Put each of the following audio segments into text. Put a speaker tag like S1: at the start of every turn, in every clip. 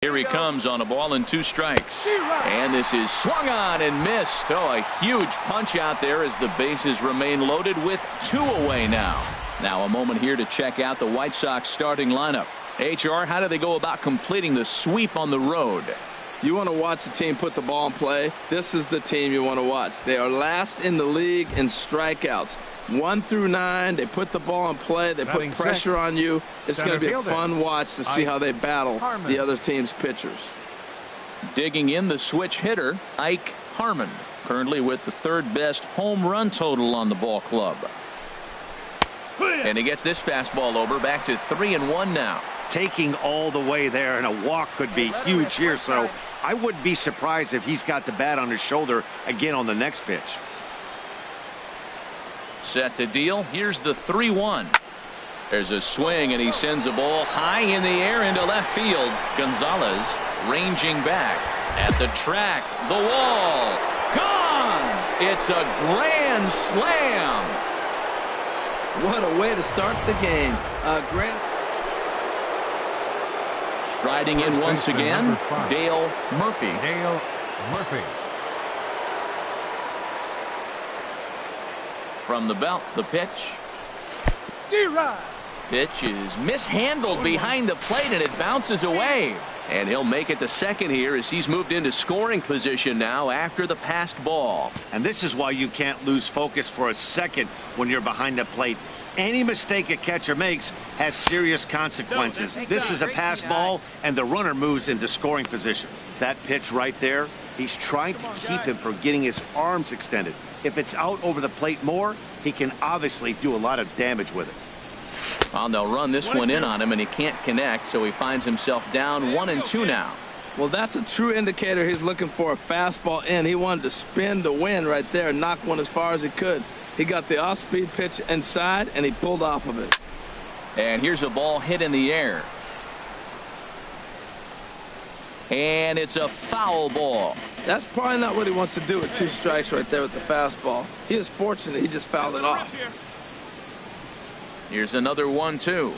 S1: Here he comes on a ball and 2 strikes. And this is swung on and missed. Oh, a huge punch out there as the bases remain loaded with 2 away now. Now a moment here to check out the White Sox starting lineup. HR, how do they go about completing the sweep on the road?
S2: You want to watch the team put the ball in play. This is the team you want to watch. They are last in the league in strikeouts. 1 through 9. They put the ball in play. They put pressure on you. It's going to be a fun watch to see how they battle the other team's pitchers.
S1: Digging in the switch hitter, Ike Harmon, currently with the 3rd best home run total on the ball club. And he gets this fastball over, back to 3-1 now.
S3: Taking all the way there, and a walk could be huge here, so I wouldn't be surprised if he's got the bat on his shoulder again on the next pitch.
S1: Set to deal. Here's the 3-1. There's a swing, and he sends a ball high in the air into left field. Gonzalez ranging back at the track. The wall. Gone! It's a grand slam.
S2: What a way to start the game.
S1: Striding in once again, Dale Murphy. From the belt, the pitch. Pitch is mishandled behind the plate, and it bounces away. And he'll make it to second here as he's moved into scoring position now after the passed ball.
S3: And this is why you can't lose focus for a second when you're behind the plate. Any mistake a catcher makes has serious consequences. This is a pass ball, and the runner moves into scoring position. That pitch right there, he's trying to keep him from getting his arms extended. If it's out over the plate more, he can obviously do a lot of damage with it.
S1: Well, they'll run this one in on him, and he can't connect, so he finds himself down 1-2 now.
S2: Well, that's a true indicator. He's looking for a fastball in. He wanted to spin to win right there, knock one as far as he could. He got the off-speed pitch inside, and he pulled off of it.
S1: And here's a ball hit in the air. And it's a foul ball.
S2: That's probably not what he wants to do with 2 strikes right there with the fastball. He is fortunate he just fouled it off.
S1: Here's another 1-2.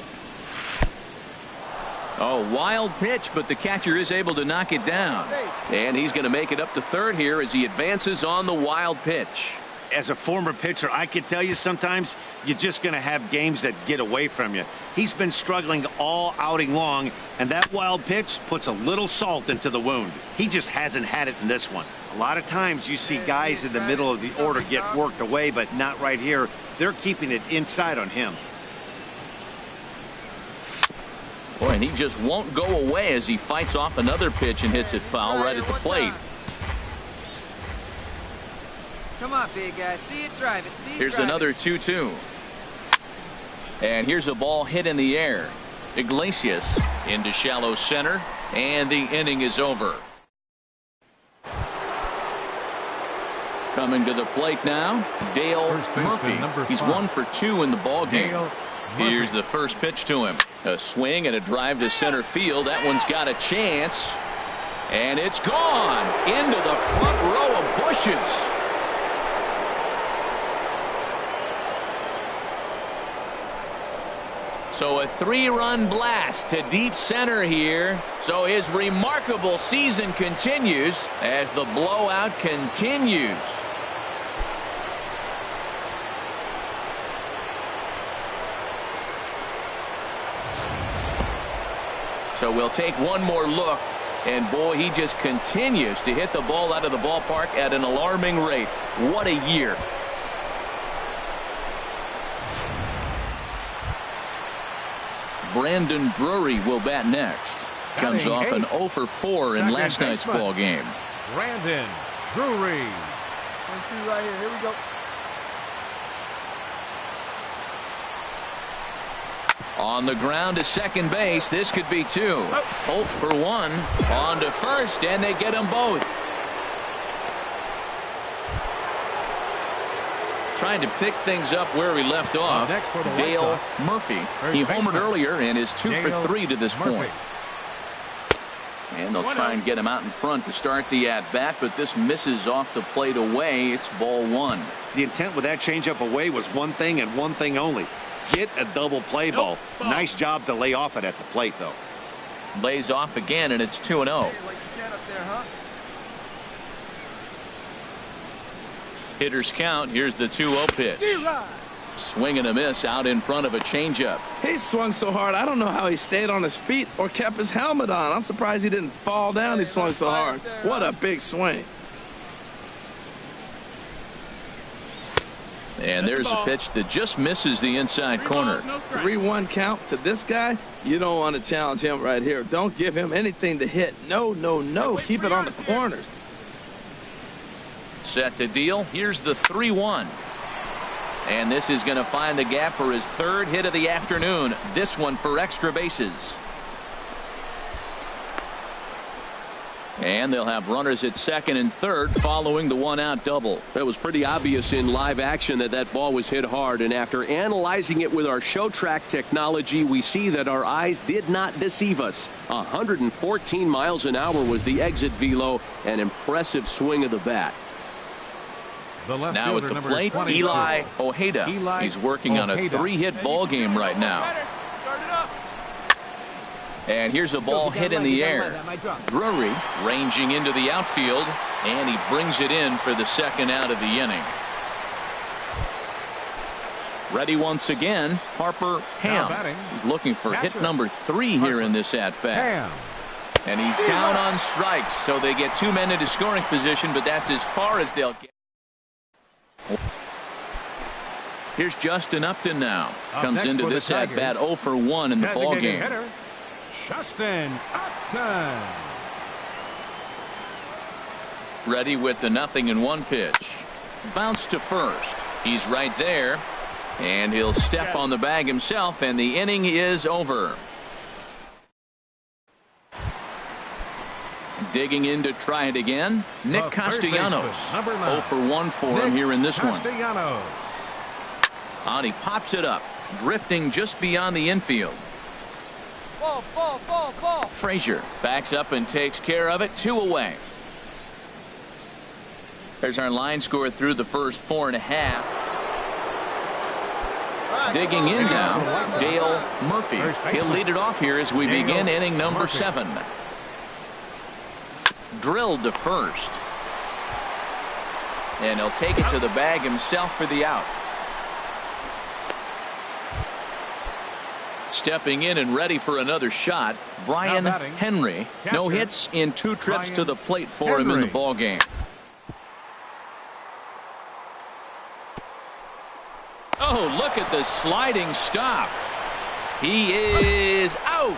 S1: Oh, wild pitch, but the catcher is able to knock it down. And he's going to make it up to third here as he advances on the wild pitch.
S3: As a former pitcher, I can tell you sometimes you're just going to have games that get away from you. He's been struggling all outing long, and that wild pitch puts a little salt into the wound. He just hasn't had it in this one. A lot of times you see guys in the middle of the order get worked away, but not right here. They're keeping it inside on him.
S1: Boy, and he just won't go away as he fights off another pitch and hits it foul right at the plate.
S4: Come on, big guy. See it, drive it. See it,
S1: here's
S4: drive
S1: another 2-2. And here's a ball hit in the air. Iglesias into shallow center, and the inning is over. Coming to the plate now, Dale Murphy. He's 1 for 2 in the ball game. Here's the first pitch to him. A swing and a drive to center field. That one's got a chance. And it's gone into the front row of bushes. So a 3-run blast to deep center here. So his remarkable season continues as the blowout continues. So we'll take one more look, and boy, he just continues to hit the ball out of the ballpark at an alarming rate. What a year. Brandon Drury will bat next. Comes off an 0 for 4 in last night's ball game.
S5: Brandon Drury.
S4: 1-2 right here. Here we go.
S1: On the ground to second base. This could be 2. 0 for 1. On to first, and they get them both. Trying to pick things up where we left off. Dale Murphy. He homered earlier and is 2 for 3 to this point. And they'll try and get him out in front to start the at-bat, but this misses off the plate away. It's ball 1.
S3: The intent with that changeup away was one thing and one thing only. Get a double play ball. Nice job to lay off it at the plate, though.
S1: Lays off again, and it's 2-0. Hitters count. Here's the 2-0 pitch. Swing and a miss out in front of a changeup.
S2: He swung so hard, I don't know how he stayed on his feet or kept his helmet on. I'm surprised he didn't fall down. He swung so hard. What a big swing.
S1: And there's a pitch that just misses the inside corner.
S2: 3-1 count to this guy. You don't want to challenge him right here. Don't give him anything to hit. No, no, no. Keep it on the corners.
S1: Set to deal. Here's the 3-1. And this is going to find the gap for his third hit of the afternoon. This one for extra bases. And they'll have runners at second and third following the one-out double.
S6: It was pretty obvious in live action that ball was hit hard, and after analyzing it with our show track technology, we see that our eyes did not deceive us. 114 miles an hour was the exit velo, an impressive swing of the bat.
S1: Now at the plate, Eli Ojeda. He's working on a 3-hit ball game right now. And here's a ball hit in the air. Drury ranging into the outfield, and he brings it in for the second out of the inning. Ready once again, Harper Ham. He's looking for hit number 3 here in this at-bat. And he's down on strikes, so they get 2 men into scoring position, but that's as far as they'll get. Here's Justin Upton now. Comes into this at-bat 0 for 1 in the ball game.
S5: Justin Upton.
S1: Ready with the 0-1 pitch. Bounce to first. He's right there. And he'll step on the bag himself, and the inning is over. Digging in to try it again, Nick Castellanos. 0 for 1 for him here in this one. And he pops it up, drifting just beyond the infield. Ball. Frazier backs up and takes care of it. 2 away. There's our line score through the first 4.5. Digging in now, Dale Murphy. He'll lead it off here as we begin inning number 7. Drilled to first. And he'll take it to the bag himself for the out. Stepping in and ready for another shot, Brian Henry. No hits in 2 trips to the plate for him in the ball game. Oh, look at the sliding stop. He is out.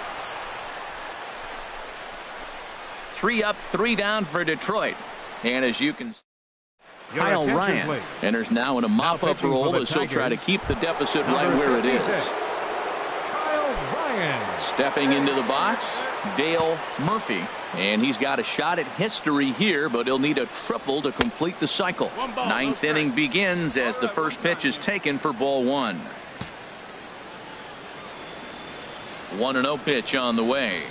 S1: 3 up, 3 down for Detroit. And as you can see, Kyle Ryan enters now in a mop-up role as he'll try to keep the deficit right where it is. Stepping into the box, Dale Murphy. And he's got a shot at history here, but he'll need a triple to complete the cycle. 9th inning begins as the first pitch is taken for ball 1. 1-0 pitch on the way.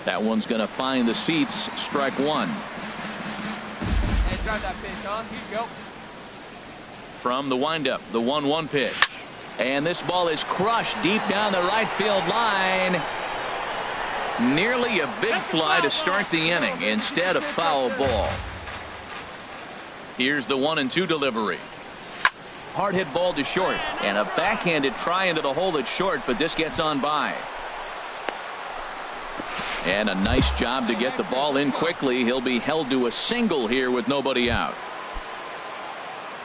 S1: That one's going to find the seats. Strike 1.
S4: Hey, drive that pitch on. Here you go.
S1: From the windup, the 1-1 pitch. And this ball is crushed deep down the right field line. Nearly a big fly to start the inning. Instead, a foul ball. Here's the 1-2 delivery. Hard hit ball to short. And a backhanded try into the hole at short, but this gets on by. And a nice job to get the ball in quickly. He'll be held to a single here with nobody out.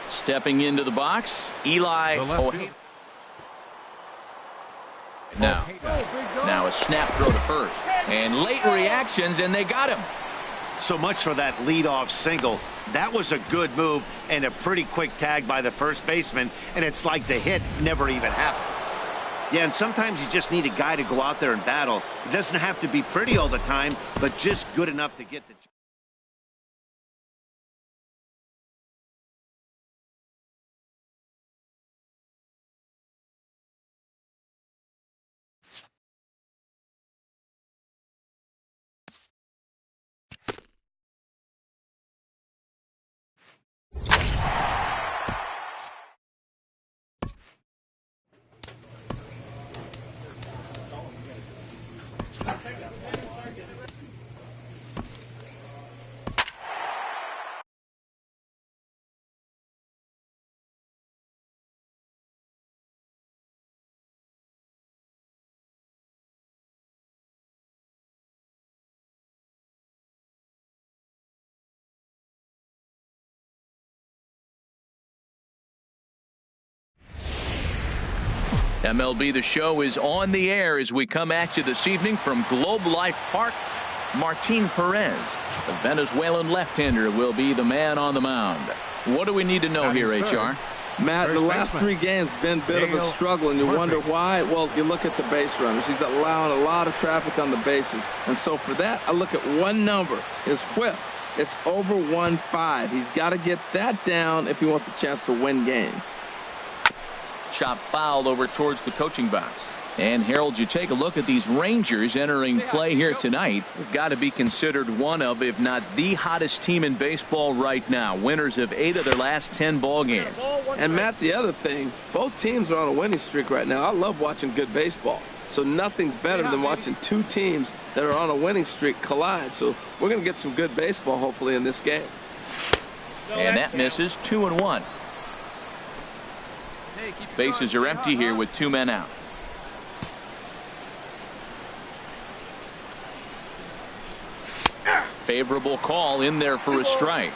S1: Stepping into the box, Eli Ojeda. Now a snap throw to first. And late reactions, and they got him.
S3: So much for that leadoff single. That was a good move and a pretty quick tag by the first baseman, and it's like the hit never even happened. Yeah, and sometimes you just need a guy to go out there and battle. It doesn't have to be pretty all the time, but just good enough to get the job.
S1: MLB The Show is on the air as we come at you this evening from Globe Life Park. Martin Perez, the Venezuelan left-hander, will be the man on the mound. What do we need to know here, HR?
S2: Matt, the last 3 games been a bit of a struggle, and you wonder why. Well, you look at the base runners. He's allowing a lot of traffic on the bases. And so for that, I look at one number, his whip. It's over 1.5. He's got to get that down if he wants a chance to win games.
S1: Chop fouled over towards the coaching box. And Harold, you take a look at these Rangers entering play here tonight. They've got to be considered one of, if not the hottest team in baseball right now. Winners of 8 of their last 10 ball games.
S2: And Matt, the other thing, both teams are on a winning streak right now. I love watching good baseball. So nothing's better than watching 2 teams that are on a winning streak collide. So we're going to get some good baseball hopefully in this game.
S1: And that misses. 2-1. Bases are empty here with 2 men out. Favorable call in there for a strike.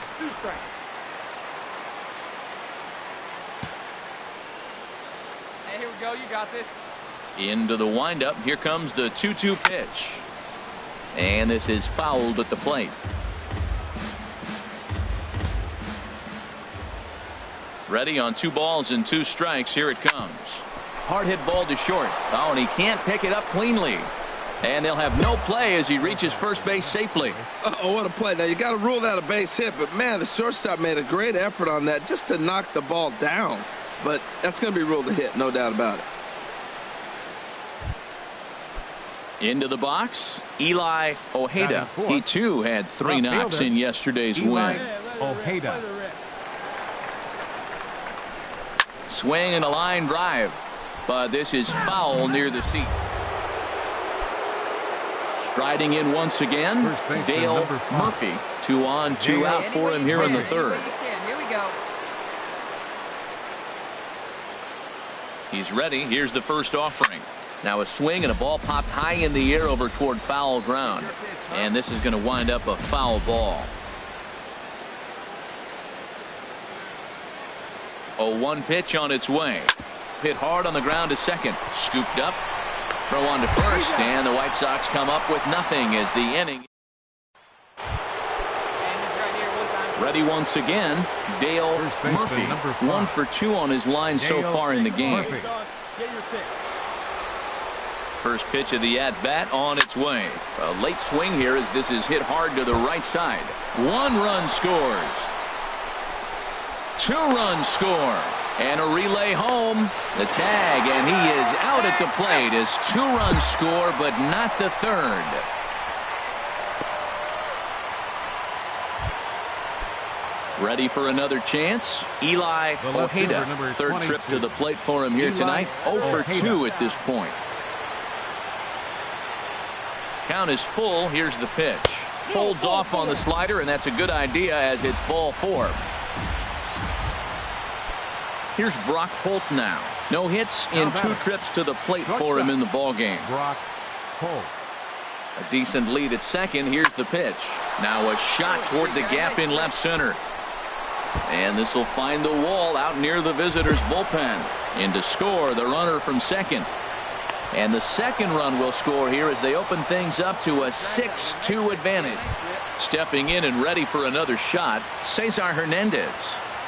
S4: Hey, here we go. You got this.
S1: Into the windup. Here comes the 2-2 pitch. And this is fouled at the plate. Ready on 2 balls and 2 strikes. Here it comes. Hard hit ball to short. Oh, and he can't pick it up cleanly. And they'll have no play as he reaches first base safely.
S2: Oh, what a play. Now, you got to rule that a base hit, but, man, the shortstop made a great effort on that just to knock the ball down. But that's going to be ruled a hit, no doubt about it.
S1: Into the box, Eli Ojeda. He, too, had 3 knocks in yesterday's win.
S5: Ojeda.
S1: Swing and a line drive. But this is foul near the seat. Striding in once again, Dale Murphy. 2 on, 2 out for him here in the 3rd.
S4: Here we go.
S1: He's ready. Here's the first offering. Now a swing and a ball popped high in the air over toward foul ground. And this is going to wind up a foul ball. 0-1 pitch on its way. Hit hard on the ground to second. Scooped up. Throw on to first, and the White Sox come up with nothing as the inning. Ready once again, Dale Murphy. 1 for 2 on his line so far in the game. First pitch of the at-bat on its way. A late swing here as this is hit hard to the right side. 1 run scores. 2 runs score. And a relay home. The tag, and he is out at the plate as 2 runs score, but not the 3rd. Ready for another chance. Eli Ojeda. 3rd trip to the plate for him here tonight. 0 for 2 at this point. Count is full. Here's the pitch. Holds off on the slider, and that's a good idea as it's ball 4. Here's Brock Holt now. No hits in 2 trips to the plate for him in the ballgame.
S5: Brock Holt.
S1: A decent lead at second. Here's the pitch. Now a shot toward the gap in left center. And this will find the wall out near the visitors' bullpen. In to score the runner from second. And the second run will score here as they open things up to a 6-2 advantage. Stepping in and ready for another shot, Cesar Hernandez.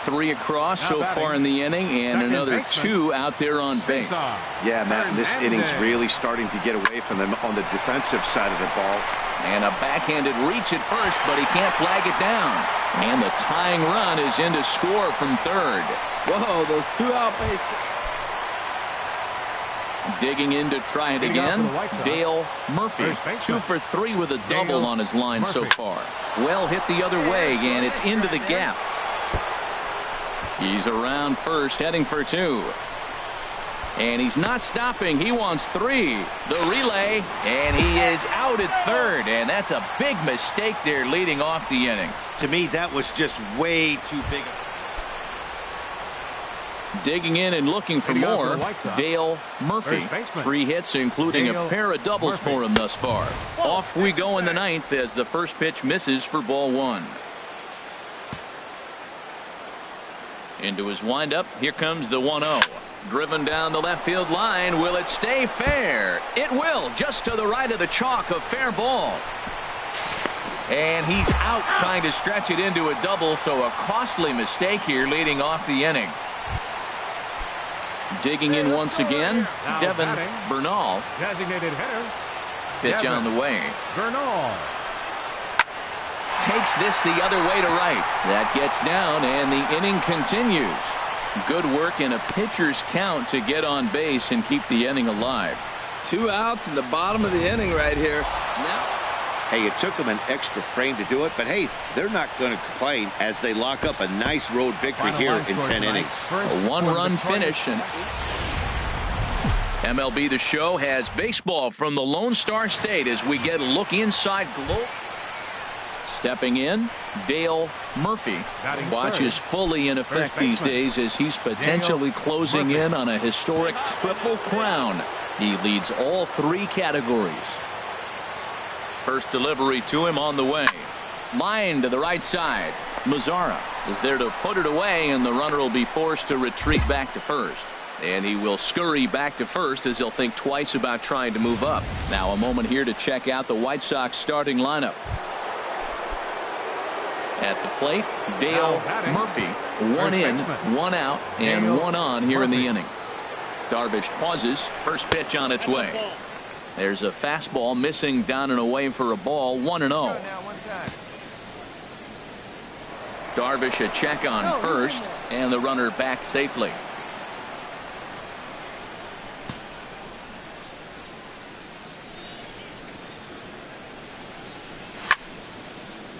S1: 3 across so far in the inning, and another 2 out there on base.
S3: Yeah, Matt, and this inning's really starting to get away from them on the defensive side of the ball.
S1: And a backhanded reach at first, but he can't flag it down. And the tying run is in to score from 3rd.
S2: Whoa, those 2 out base.
S1: Digging in to try it again, Dale Murphy. 2 for 3 with a double on his line so far. Well hit the other way, and it's into the gap. He's around first, heading for 2. And he's not stopping. He wants 3. The relay, and he is out at 3rd. And that's a big mistake there leading off the inning.
S3: To me, that was just way too big.
S1: Digging in and looking for more, Dale Murphy. 3 hits, including a pair of doubles for him thus far. Off we go in the 9th as the first pitch misses for ball 1. Into his windup. Here comes the 1-0. Driven down the left field line. Will it stay fair? It will, just to the right of the chalk, a fair ball. And he's out trying to stretch it into a double, so a costly mistake here leading off the inning. Digging in once again, Devin Bernal.
S5: Designated hitter.
S1: Pitch on the way.
S5: Bernal.
S1: Takes this the other way to right. That gets down, and the inning continues. Good work in a pitcher's count to get on base and keep the inning alive.
S2: 2 outs in the bottom of the inning right here. Now.
S3: Hey, it took them an extra frame to do it, but hey, they're not going to complain as they lock up a nice road victory here in 10 innings.
S1: A 1-run finish. And MLB The Show has baseball from the Lone Star State as we get a look inside Globe. Stepping in, Dale Murphy. Watch is fully in effect these days as he's potentially closing in on a historic triple crown. He leads all 3 categories. First delivery to him on the way. Line to the right side. Mazzara is there to put it away, and the runner will be forced to retreat back to first. And he will scurry back to first as he'll think twice about trying to move up. Now a moment here to check out the White Sox starting lineup. At the plate, Dale Murphy. 1 in, 1 out, and 1 on here in the inning. Darvish pauses. First pitch on its way. There's a fastball missing down and away for a ball. 1-0. Darvish a check on first, and the runner back safely.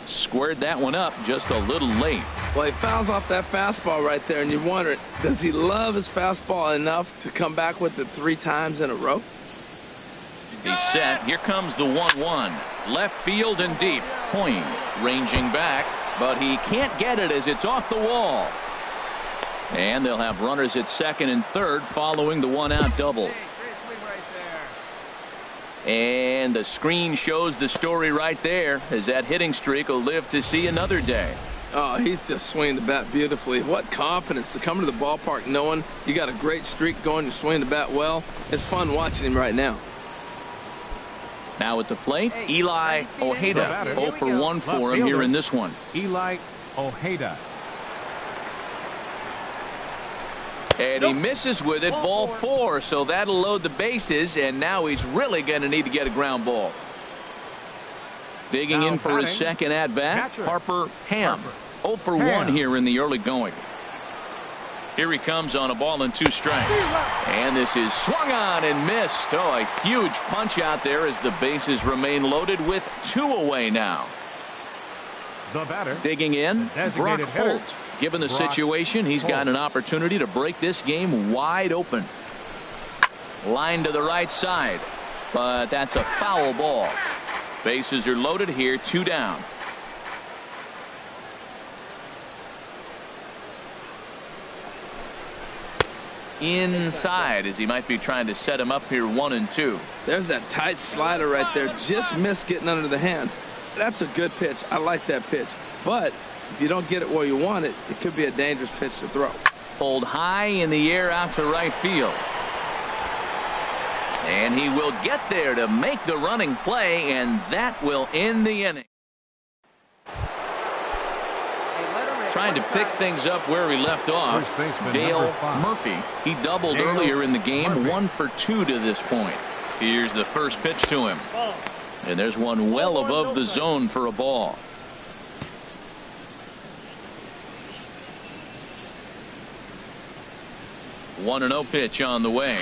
S1: Squared that one up just a little late.
S2: Well, he fouls off that fastball right there, and you wonder, does he love his fastball enough to come back with it 3 times in a row?
S1: He's set. Here comes the 1-1. Left field and deep. Point ranging back, but he can't get it as it's off the wall. And they'll have runners at second and third following the 1-out double. And the screen shows the story right there as that hitting streak will live to see another day.
S2: Oh, he's just swinging the bat beautifully. What confidence to come to the ballpark knowing you got a great streak going, you swing the bat well. It's fun watching him right now.
S1: Now at the plate, Eli Ojeda. 0 for 1 for him here in this one.
S5: Eli Ojeda.
S1: And he misses with it. Ball 4, so that'll load the bases, and now he's really going to need to get a ground ball. Digging in for his second at bat, Harper Ham. 0 for 1 here in the early going. Here he comes on a ball and 2 strikes. And this is swung on and missed. Oh, a huge punch out there as the bases remain loaded with 2 away now.
S5: The batter.
S1: Digging in, Brock Holt. Given the situation, he's got an opportunity to break this game wide open. Line to the right side, but that's a foul ball. Bases are loaded here, 2 down. Inside as he might be trying to set him up here 1-2.
S2: There's that tight slider right there. Just missed getting under the hands. That's a good pitch. I like that pitch. But if you don't get it where you want it, it could be a dangerous pitch to throw.
S1: Pulled high in the air out to right field. And he will get there to make the running play, and that will end the inning. Trying to pick things up where he left off, Dale Murphy. He doubled earlier in the game, 1 for 2 to this point. Here's the first pitch to him. And there's one well above the zone for a ball. One 1-0 pitch on the way.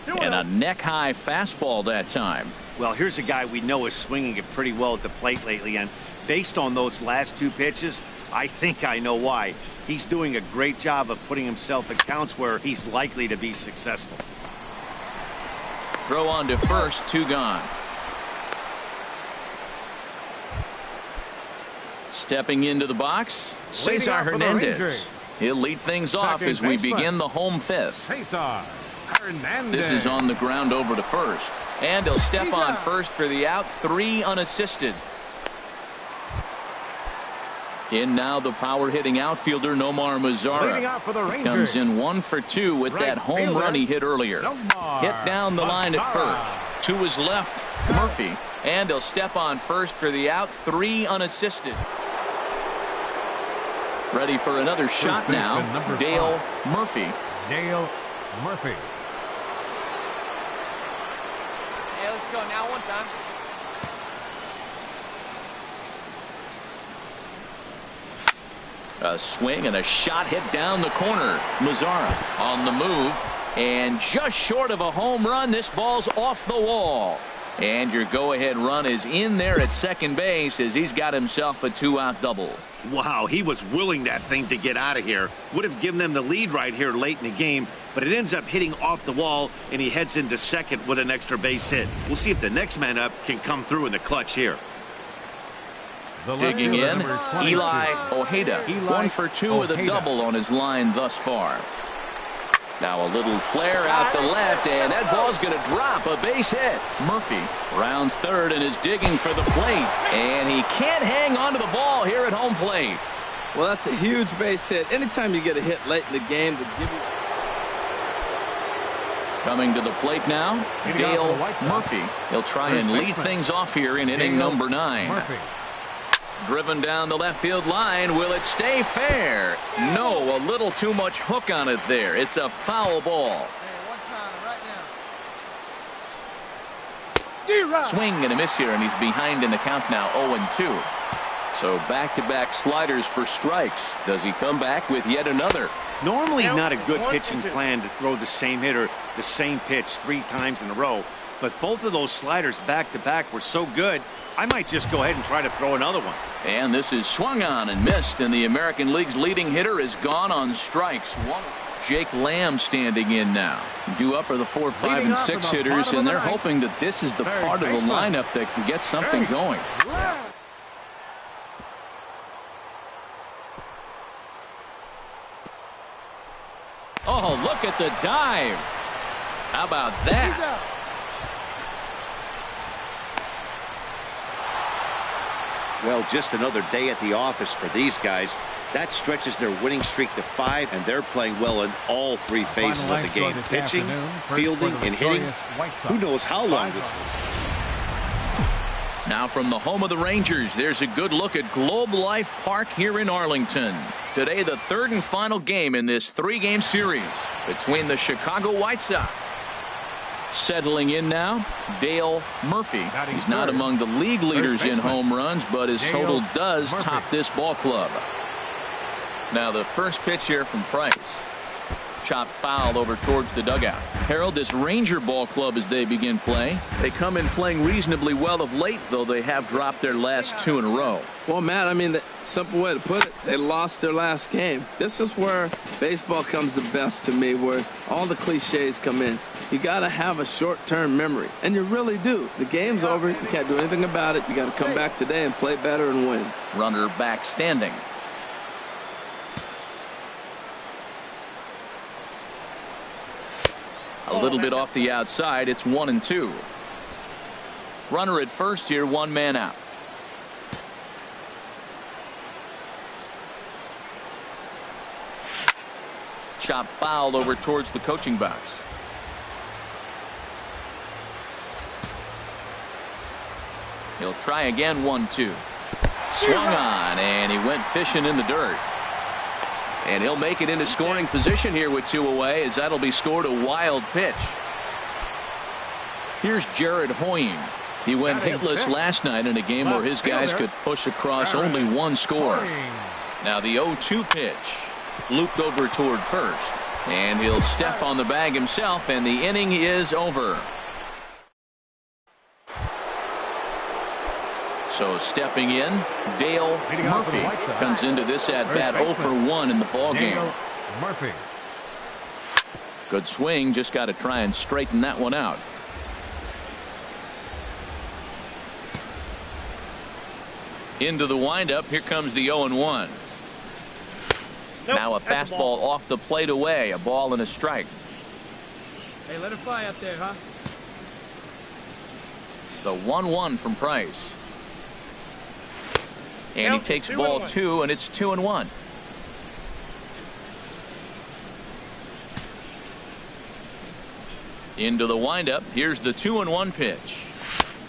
S1: And a neck-high fastball that time.
S3: Well, here's a guy we know is swinging it pretty well at the plate lately, and based on those last 2 pitches, I think I know why. He's doing a great job of putting himself in counts where he's likely to be successful.
S1: Throw on to first, 2 gone. Stepping into the box, Cesar Hernandez. He'll lead things off as we begin the home 5th.
S5: Cesar Hernandez.
S1: This is on the ground over to first. And he'll step on first for the out, 3 unassisted. In now the power hitting outfielder Nomar
S5: Leading
S1: Mazara.
S5: off for the
S1: He
S5: Rangers.
S1: comes in 1 for 2 with
S5: Right
S1: that home
S5: fielder,
S1: run he hit earlier.
S5: Nomar
S1: Hit down the line at
S5: Mazara.
S1: first. To his left, Murphy. And he'll step on first for the out. 3 unassisted. Ready for another shot
S5: baseman,
S1: now.
S5: number
S1: Dale
S5: 5.
S1: Murphy.
S5: Dale Murphy.
S4: Yeah, let's go now one time.
S1: A swing and a shot hit down the corner. Mazara on the move. And just short of a home run, this ball's off the wall. And your go-ahead run is in there at second base as he's got himself a 2-out double.
S3: Wow, he was willing that thing to get out of here. Would have given them the lead right here late in the game, but it ends up hitting off the wall, and he heads into second with an extra base hit. We'll see if the next man up can come through in the clutch here.
S1: Digging in, Eli Ojeda.
S5: Eli
S1: 1 for 2 with a
S5: Ojeda.
S1: double on his line thus far. Now a little flare out to left, and that ball's going to drop. A base hit. Murphy rounds third and is digging for the plate. And he can't hang on to the ball here at home plate.
S2: Well, that's a huge base hit. Anytime you get a hit late in the game to give you...
S1: Coming to the plate now,
S5: Leading off
S1: Dale
S5: the White Sox.
S1: Murphy. He'll try
S5: First
S1: and lead
S5: baseman.
S1: things off here in inning
S5: Dale
S1: number 9.
S5: Murphy.
S1: Driven down the left field line. Will it stay fair? No, a little too much hook on it there. It's a foul ball. Swing and a miss here, and he's behind in the count now, 0-2. So back-to-back sliders for strikes. Does he come back with yet another?
S3: Normally not a good pitching plan to throw the same hitter the same pitch 3 times in a row, but both of those sliders back-to-back were so good, I might just go ahead and try to throw another one.
S1: And this is swung on and missed, and the American League's leading hitter is gone on strikes. Jake Lamb standing in now. Due up are the 4, 5,
S5: Leading
S1: and
S5: off
S1: 6
S5: in the
S1: hitters,
S5: bottom of
S1: and
S5: the
S1: they're
S5: ninth.
S1: hoping that this is the
S5: Third
S1: part of the
S5: baseman.
S1: lineup that can get something
S5: Hey.
S1: going. Oh, look at the dive. How about that?
S3: Well, just another day at the office for these guys. That stretches their winning streak to 5, and they're playing well in all 3 phases of the game. Pitching, fielding, and hitting. Who knows how long this will.
S1: Now from the home of the Rangers, there's a good look at Globe Life Park here in Arlington. Today, the 3rd and final game in this 3-game series between the Chicago White Sox. Settling in now, Dale Murphy. He's not among the league leaders in home runs, but his total does top this ball club. Now the first pitch here from Price. Chopped foul over towards the dugout. Harold, this Ranger ball club as they begin play. They come in playing reasonably well of late, though they have dropped their last 2 in a row.
S2: Well, Matt, I mean, the simple way to put it, they lost their last game. This is where baseball comes the best to me, where all the cliches come in. You got to have a short-term memory, and you really do. The game's over. You can't do anything about it. You got to come back today and play better and win.
S1: Runner back standing. A little bit off the outside. It's 1-2. Runner at first here, 1 man out. Chop fouled over towards the coaching box. He'll try again, 1-2. Swung on, and he went fishing in the dirt. And he'll make it into scoring position here with 2 away, as that'll be scored a wild pitch. Here's Jared Hoying. He went hitless last night in a game where his guys could push across only 1 score. Now the 0-2 pitch. Looped over toward first. And he'll step on the bag himself, and the inning is over. So stepping in, Dale Murphy comes into this at-bat 0 for 1 in the ballgame.
S5: Murphy.
S1: Good swing, just got to try and straighten that one out. Into the windup, here comes the 0-1. Now a fastball off the plate away, a ball and a strike.
S4: Hey, let it fly up there, huh?
S1: The 1-1 from Price. And he takes ball 2, and it's 2-1. Into the windup. Here's the 2-1 pitch.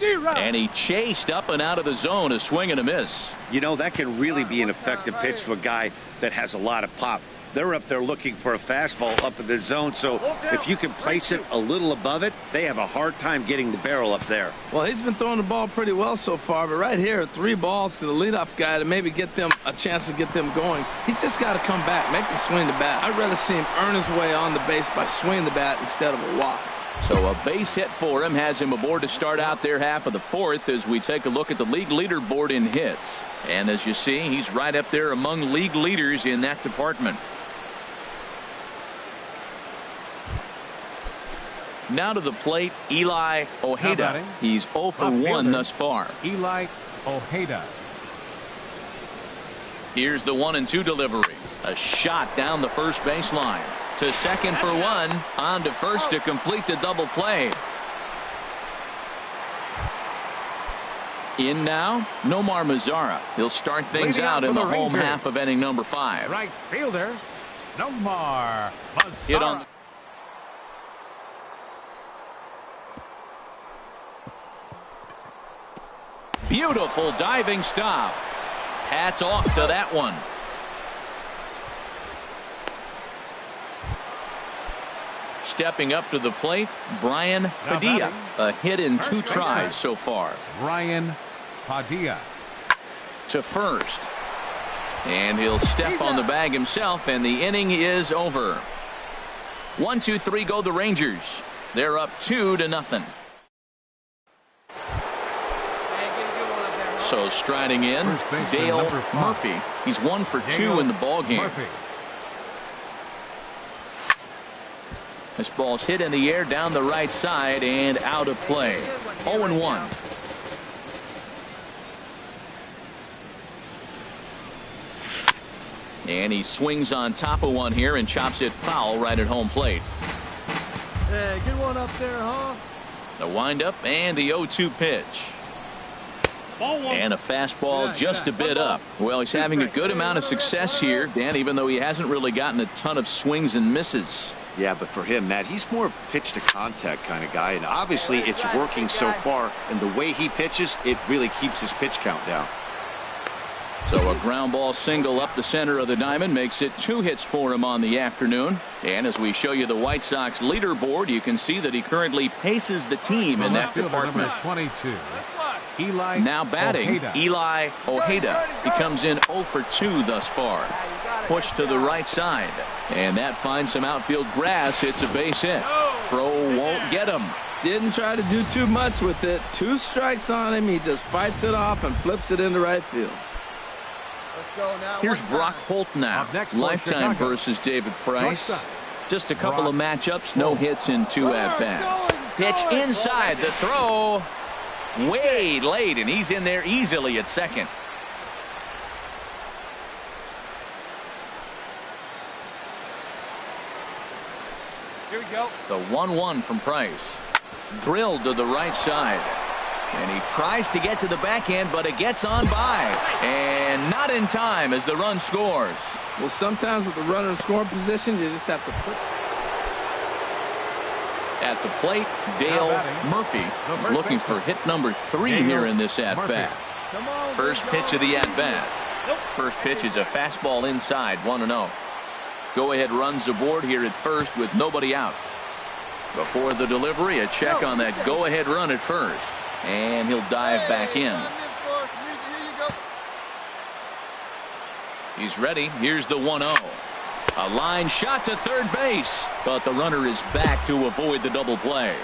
S1: And he chased up and out of the zone, a swing and a miss.
S3: You know, that can really be an effective pitch to a guy that has a lot of pop. They're up there looking for a fastball up in the zone, so if you can place it a little above it, they have a hard time getting the barrel up there.
S2: Well, he's been throwing the ball pretty well so far, but right here, 3 balls to the leadoff guy to maybe get them a chance to get them going. He's just got to come back, make them swing the bat. I'd rather see him earn his way on the base by swinging the bat instead of a walk.
S1: So a base hit for him has him aboard to start out their half of the 4th as we take a look at the league leaderboard in hits. And as you see, he's right up there among league leaders in that department. Now to the plate, Eli Ojeda. He's 0 for 1 thus far.
S5: Eli Ojeda.
S1: Here's the 1-2 delivery. A shot down the first baseline. To second for 1. On to first to complete the double play. In now, Nomar Mazara. He'll start things out in the home half of inning number 5.
S5: Right fielder, Nomar Mazara.
S1: Hit on. Beautiful diving stop. Hats off to that one. Stepping up to the plate, Brian Padilla. A hit in 2 tries so far.
S5: Brian Padilla.
S1: To first. And he'll step on the bag himself, and the inning is over. 1, 2, 3 go the Rangers. They're up 2-0. So striding in, Dale Murphy. He's 1 for 2 in the ballgame. This ball's hit in the air down the right side and out of play. 0-1. And he swings on top of one here and chops it foul right at home plate.
S4: Hey, get one up there, huh?
S1: The windup and the 0-2 pitch. And a fastball just a bit up. Well, he's having a good amount of success here, Dan, even though he hasn't really gotten a ton of swings and misses.
S3: Yeah, but for him, Matt, he's more pitch to contact kind of guy, and obviously it's working so far, and the way he pitches, it really keeps his pitch count down.
S1: So a ground ball single up the center of the diamond makes it 2 hits for him on the afternoon. And as we show you the White Sox leaderboard, you can see that he currently paces the team in that department.
S5: 22. Eli
S1: now batting,
S5: Ojeda.
S1: Eli Ojeda. He comes in 0 for 2 thus far. Push to the right side. And that finds some outfield grass. It's a base hit. Throw won't get him.
S2: Didn't try to do too much with it. 2 strikes on him. He just fights it off and flips it into right field.
S1: Here's Brock Holt now. Lifetime versus David Price. Just a couple of matchups. No hits in 2 at-bats. Pitch inside. The throw way late, and he's in there easily at second.
S4: Here we go.
S1: The 1-1 from Price. Drilled to the right side. And he tries to get to the backhand, but it gets on by. And not in time as the run scores.
S2: Well, sometimes with the runner in scoring position, you just have to put.
S1: At the plate, Dale Murphy is looking for hit number 3 here in this at-bat. First pitch of the at-bat. First pitch is a fastball inside, 1-0. Go-ahead runs aboard here at first with nobody out. Before the delivery, a check on that go-ahead run at first. And he'll dive back in. He's ready. Here's the 1-0. A line shot to third base, but the runner is back to avoid the double play.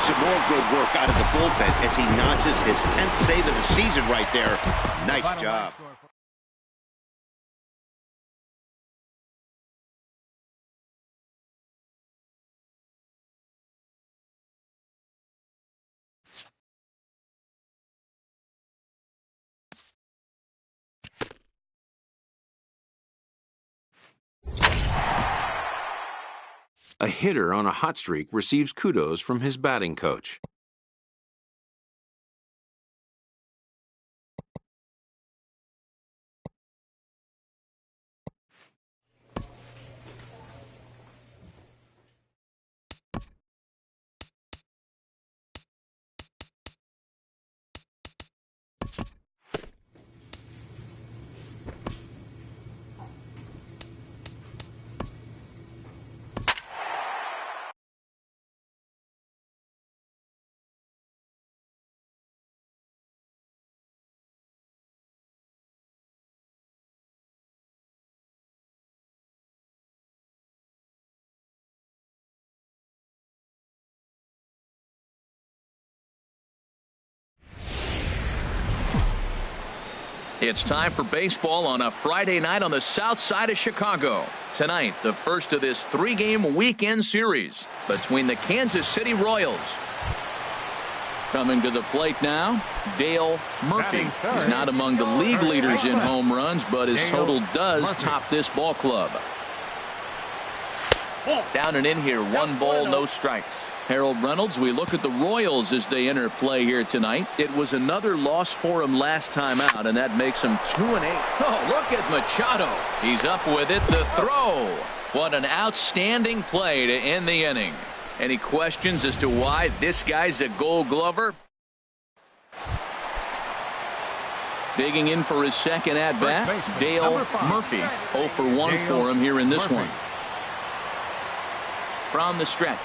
S3: Some more good work out of the bullpen as he notches his 10th save of the season right there. Nice job.
S7: A hitter on a hot streak receives kudos from his batting coach.
S1: It's time for baseball on a Friday night on the south side of Chicago. Tonight, the first of this 3-game weekend series between the Kansas City Royals. Coming to the plate now, Dale Murphy. He's not among the league leaders in home runs, but his total does top this ball club. Down and in here, 1 ball, no strikes. Harold Reynolds, we look at the Royals as they enter play here tonight. It was another loss for him last time out, and that makes him 2-8. Oh, look at Machado. He's up with it. The throw. What an outstanding play to end the inning. Any questions as to why this guy's a Gold Glover? Digging in for his second at-bat, Dale Murphy. 0 for 1 for him here in this one. From the stretch.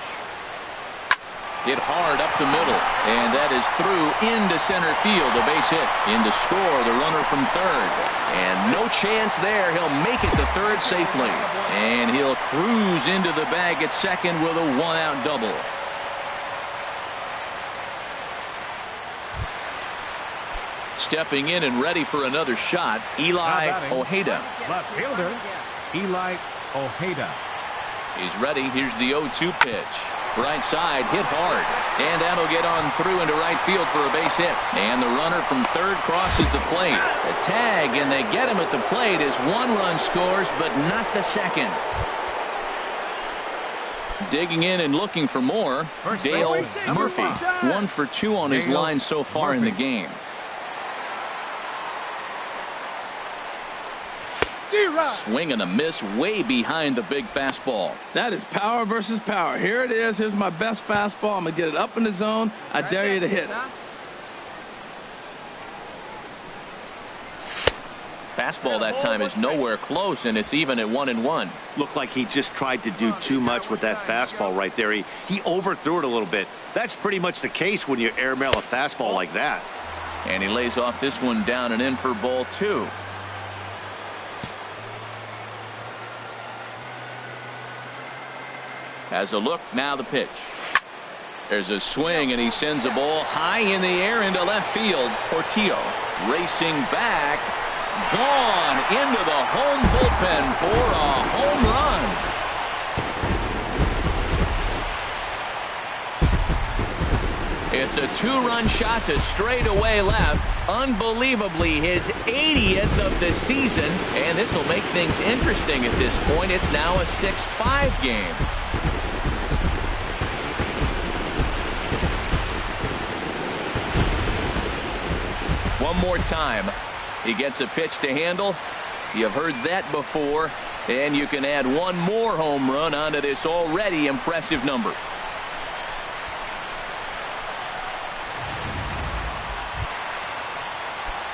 S1: Hit hard up the middle, and that is through into center field. A base hit. In to score, the runner from third. And no chance there. He'll make it to third safely. And he'll cruise into the bag at second with a 1-out double. Stepping in and ready for another shot, Eli Ojeda.
S5: Left fielder, Eli Ojeda.
S1: He's ready. Here's the 0-2 pitch. Right side, hit hard. And that'll get on through into right field for a base hit. And the runner from third crosses the plate. A tag, and they get him at the plate as 1 run scores, but not the second. Digging in and looking for more, Dale Murphy. 1 for 2 on his line so far in the game. Swing and a miss way behind the big fastball.
S2: That is power versus power. Here it is. Here's my best fastball. I'm going to get it up in the zone. I dare you to hit it.
S1: Fastball that time is nowhere close, and it's even at 1-1.
S3: Looked like he just tried to do too much with that fastball right there. He overthrew it a little bit. That's pretty much the case when you airmail a fastball like that.
S1: And he lays off this one down and in for ball 2. Has a look, now the pitch. There's a swing, and he sends a ball high in the air into left field. Portillo racing back, gone into the home bullpen for a home run. It's a 2-run shot to straightaway left. Unbelievably, his 80th of the season, and this will make things interesting at this point. It's now a 6-5 game. One more time. He gets a pitch to handle. You've heard that before. And you can add 1 more home run onto this already impressive number.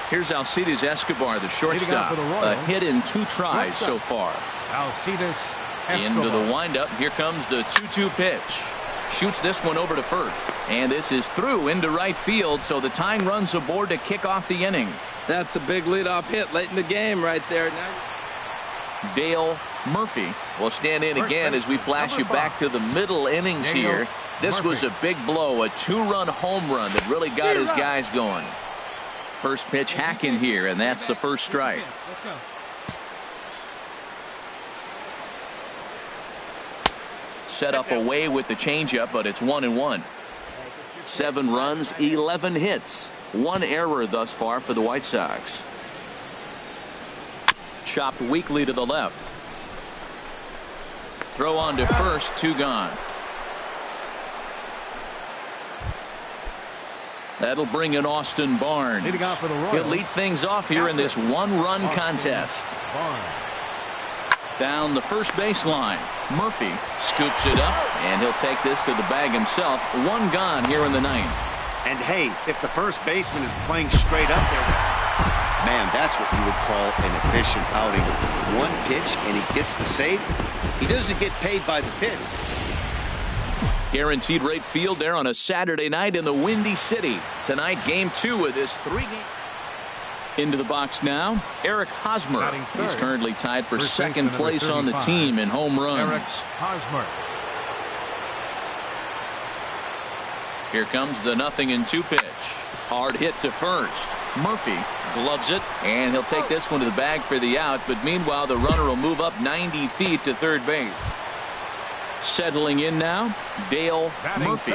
S1: Here's Alcides Escobar, the shortstop. A hit in 2 tries so far.
S5: Alcides Escobar.
S1: Into the windup. Here comes the 2-2 pitch. Shoots this one over to first. And this is through into right field, so the tying run's aboard to kick off the inning.
S2: That's a big leadoff hit late in the game right there.
S1: Dale Murphy will stand in again as we flash you back to the middle innings here. This was a big blow, a 2-run home run that really got his guys going. First pitch hacking here, and that's the first strike. Set up away with the changeup, but it's 1-1. 7 runs, 11 hits. 1 error thus far for the White Sox. Chopped weakly to the left. Throw on to first, 2 gone. That'll bring in Austin Barnes. He'll lead things off here in this 1-run contest. Down the first baseline. Murphy scoops it up, and he'll take this to the bag himself. 1 gone here in the 9th.
S3: And hey, if the first baseman is playing straight up there, man, that's what you would call an efficient outing. 1 pitch, and he gets the save. He doesn't get paid by the pitch.
S1: Guaranteed rate field there on a Saturday night in the Windy City. Tonight, game 2 of this 3-game. Into the box now, Eric Hosmer. He's currently tied for second place on the team in home runs.
S5: Eric Hosmer.
S1: Here comes the 0-2 pitch. Hard hit to first. Murphy gloves it, and he'll take this one to the bag for the out. But meanwhile, the runner will move up 90 feet to third base. Settling in now, Dale Murphy.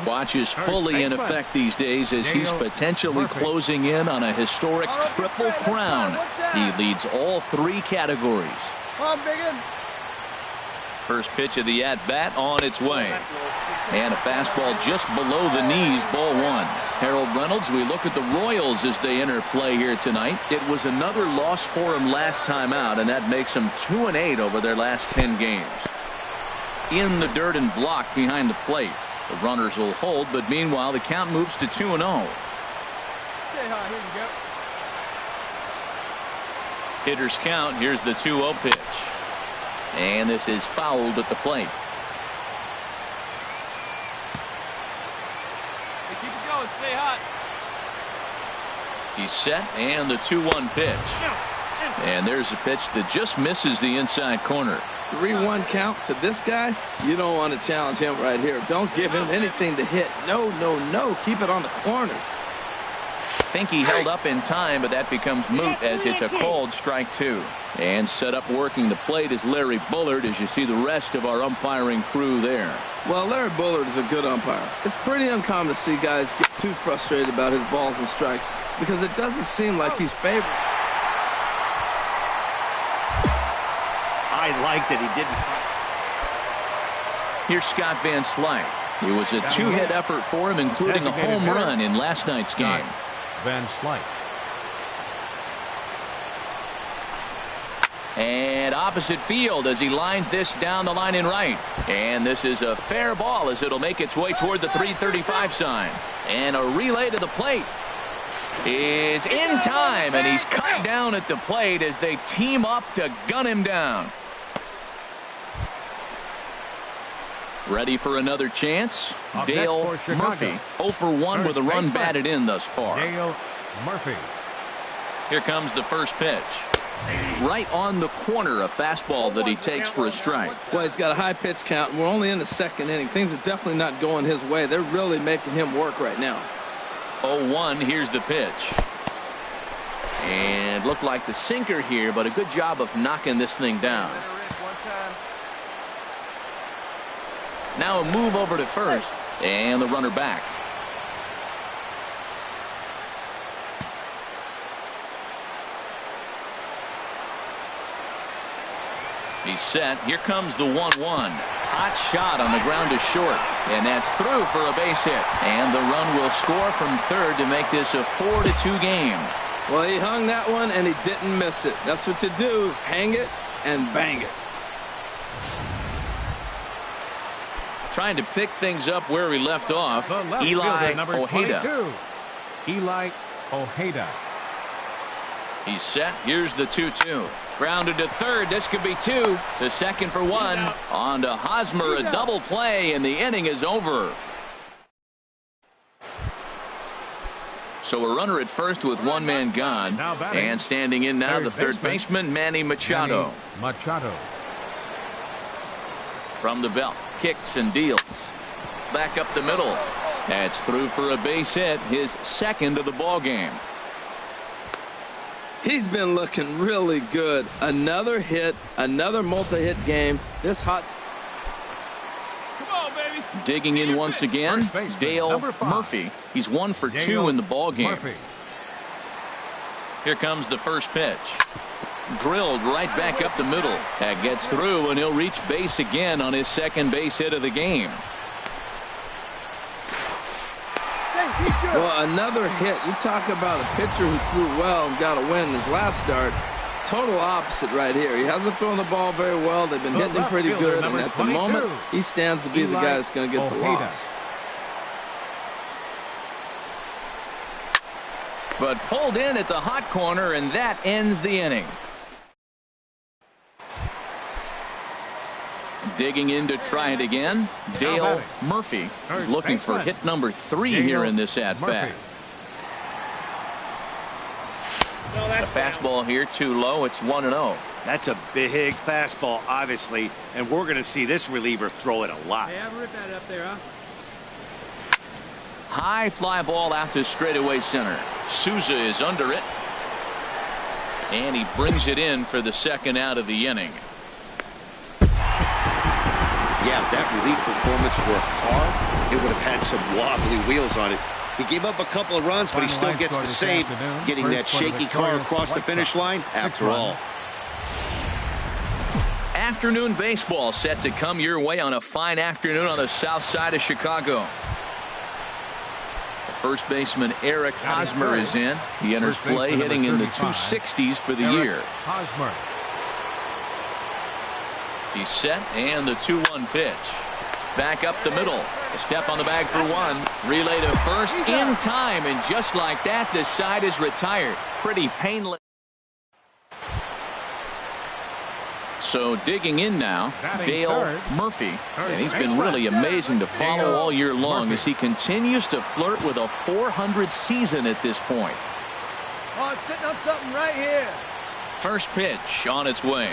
S1: Watch is fully in effect these days as he's potentially closing in on a historic triple crown. He leads all three categories. First pitch of the at-bat on its way. And a fastball just below the knees, ball one. Harold Reynolds, we look at the Royals as they enter play here tonight. It was another loss for them last time out, and that makes them 2-8 over their last 10 games. In the dirt and blocked behind the plate. The runners will hold, but meanwhile the count moves to 2-0.
S4: Stay high, here you go.
S1: Hitters count. Here's the 2-0 pitch. And this is fouled at the plate.
S4: Hey, keep it going. Stay hot.
S1: He's set, and the 2-1 pitch. And there's a pitch that just misses the inside corner.
S2: 3-1 count to this guy. You don't want to challenge him right here. Don't give him anything to hit. No, no, no. Keep it on the corner.
S1: Think he held up in time, but that becomes moot as it's a called strike two. And set up working the plate is Larry Bullard as you see the rest of our umpiring crew there.
S2: Well, Larry Bullard is a good umpire. It's pretty uncommon to see guys get too frustrated about his balls and strikes because it doesn't seem like he's favored.
S3: I like that he didn't.
S1: Here's Scott Van Slyke. It was a two-hit effort for him, including a home run in last night's game.
S5: Van Slyke.
S1: And opposite field as he lines this down the line in right. And this is a fair ball as it'll make its way toward the 335 sign. And a relay to the plate is in time, and he's cut down at the plate as they team up to gun him down. Ready for another chance? Dale Murphy, 0 for 1 with a run batted in thus far.
S5: Dale Murphy.
S1: Here comes the first pitch. Right on the corner, a fastball that he takes for a strike.
S2: Well, he's got a high pitch count, and we're only in the second inning. Things are definitely not going his way. They're really making him work right now.
S1: 0-1, here's the pitch. And looked like the sinker here, but a good job of knocking this thing down. Now a move over to first, and the runner back. He's set. Here comes the 1-1. Hot shot on the ground to short, and that's through for a base hit. And the run will score from third to make this a 4-2 game.
S2: Well, he hung that one, and he didn't miss it. That's what you do. Hang it and bang it.
S1: Trying to pick things up where we left off. Eli Ojeda.
S5: Eli Ojeda.
S1: He's set. Here's the 2-2. Grounded to third. This could be two. The second for one. On to Hosmer. A double play, and the inning is over. So a runner at first with one man gone. And standing in now, the third baseman, Manny Machado. From the belt. Kicks and deals. Back up the middle. That's through for a base hit. His second of the ball game.
S2: He's been looking really good. Another hit, another multi-hit game. This hot.
S4: Come on, baby.
S1: Digging in once again, Dale Murphy. He's 1 for 2 in the ball game. Here comes the first pitch. Drilled right back up the middle. That gets through, and he'll reach base again on his second base hit of the game.
S2: Well, another hit. You talk about a pitcher who threw well and got a win in his last start. Total opposite right here. He hasn't thrown the ball very well. They've been hitting him pretty good, and at the moment, he stands to be the guy that's going to get the loss.
S1: But pulled in at the hot corner, and that ends the inning. Digging in to try it again, Dale Murphy is looking for hit number 3 here in this at-bat. A fastball here too low. It's 1-0.
S3: That's a big fastball, obviously, and we're going to see this reliever throw it a lot.
S4: Hey, have a rip at it up there, huh?
S1: High fly ball out to straightaway center. Souza is under it. And he brings it in for the second out of the inning.
S3: Yeah, if that relief performance were a car, it would have had some wobbly wheels on it. He gave up a couple of runs, but he still gets the save, getting that shaky car across the finish line after all.
S1: Afternoon baseball set to come your way on a fine afternoon on the south side of Chicago. First baseman Eric Hosmer is in. He enters play hitting in the 260s for the year.
S5: Hosmer.
S1: He's set, and the 2-1 pitch. Back up the middle. A step on the bag for one. Relay to first in time, and just like that, this side is retired. Pretty painless. So digging in now, Dale Murphy. And he's been really amazing to follow all year long as he continues to flirt with a .400 season at this point.
S4: Oh, it's sitting on something right here.
S1: First pitch on its way.